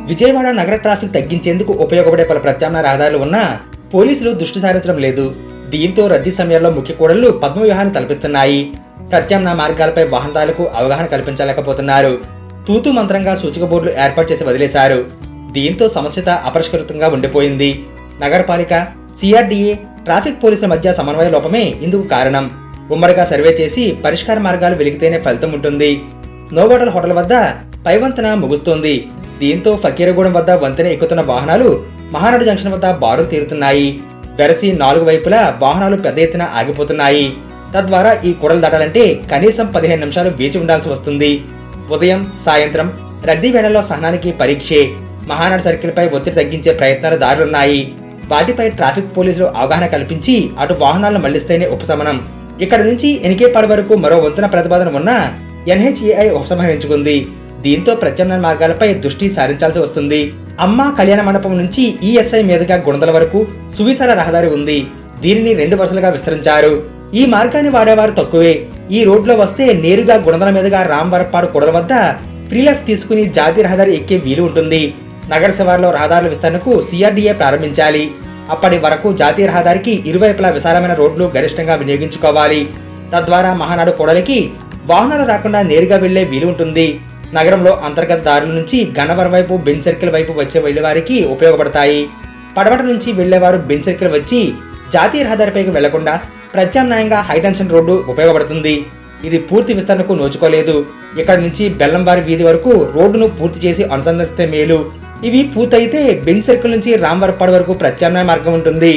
విజయవాడ నగర ట్రాఫిక్ తగ్గించేందుకు ఉపయోగపడే పలు ప్రత్యామ్నాయ రహదారులు ఉన్నా పోలీసులు దృష్టి సారించడం లేదు. దీంతో రద్దీ సమయాల్లో ముఖ్య కూడళ్లు పద్మవ్యూహాన్ని తలపిస్తున్నాయి. ప్రత్యామ్నాయ మార్గాలపై వాహనదారులకు అవగాహన కల్పించలేకపోతున్నారు. తూతు మంత్రంగా సూచిక బోర్డులు ఏర్పాటు చేసి వదిలేశారు. దీంతో సమస్యత అపరిష్కృతంగా ఉండిపోయింది. నగరపాలిక, సిఆర్డీఏ, ట్రాఫిక్ పోలీసుల మధ్య సమన్వయ లోపమే ఇందుకు కారణం. ఉమ్మడిగా సర్వే చేసి పరిష్కార మార్గాలు వెలిగితేనే ఫలితం ఉంటుంది. నోవోటల్ హోటల్ వద్ద పైవంతెన ముగుస్తోంది. దీంతో ఫకీరగూడెం వద్ద వంతెన ఎక్కుతున్న వాహనాలు మహానాడు జంక్షన్ వద్ద బారులు తీరుతున్నాయి. వెరసి 4 వైపులా వాహనాలు పెద్ద ఎత్తున ఆగిపోతున్నాయి. తద్వారా ఈ కూడలు దాటాలంటే కనీసం 15 నిమిషాలు వేచి ఉండాల్సి వస్తుంది. ఉదయం, సాయంత్రం రద్దీ వేళల్లో సహనానికి పరీక్షే. మహానాడు సర్కిల్పై ఒత్తిడి తగ్గించే ప్రయత్నాలు దారులున్నాయి. వాటిపై ట్రాఫిక్ పోలీసులు అవగాహన కల్పించి అటు వాహనాలను మళ్లిస్తేనే ఉపశమనం. ఇక్కడ నుంచి ఎనికేపాడు వరకు మరో వంతున ప్రతిపాదన ఉన్నా ఎన్హెచ్ఏఐ ఉపసంహరించుకుంది. దీంతో ప్రత్యామ్నాయ మార్గాలపై దృష్టి సారించాల్సి వస్తుంది. అమ్మ కళ్యాణ మండపం నుంచి ఈఎస్ఐ మీదుగా గుణదల వరకు సువిశాల రహదారి ఉంది. దీనిని 2 వరుసలుగా విస్తరించారు. ఈ మార్గాన్ని వాడేవారు తక్కువే. ఈ రోడ్లో వస్తే నేరుగా గుణదల మీదుగా రాంవరపాడు కూడల వద్ద ఫ్రీ లెఫ్ట్ తీసుకుని జాతీయ రహదారి ఎక్కే వీలు ఉంటుంది. నగర శివార్లో రహదారుల విస్తరణకు సిఆర్డీఏ ప్రారంభించాలి. అప్పటి వరకు జాతీయ రహదారికి ఇరువైపులా విశాలమైన రోడ్లు గరిష్టంగా వినియోగించుకోవాలి. తద్వారా మహానాడు కూడలికి వాహనాలు రాకుండా నేరుగా వెళ్లే వీలు ఉంటుంది. నగరంలో అంతర్గత దారుల నుంచి గన్నవరం వైపు బెంజ్ సర్కిల్ వైపు వచ్చే వెళ్లేవారికి ఉపయోగపడతాయి. పడమట నుంచి వెళ్లేవారు బెంజ్ సర్కిల్ వచ్చి జాతీయ రహదారిపైకి వెళ్లకుండా ప్రత్యామ్నాయంగా హైటెన్షన్ రోడ్డు ఉపయోగపడుతుంది. ఇది పూర్తి విస్తరణకు నోచుకోలేదు. ఇక్కడ నుంచి బెల్లంవారి వీధి వరకు రోడ్డును పూర్తి చేసి అనుసంధానిస్తే మేలు. ఇవి పూర్తయితే బెంజ్ సర్కిల్ నుంచి రాంవరపాడు వరకు ప్రత్యామ్నాయ మార్గం ఉంటుంది.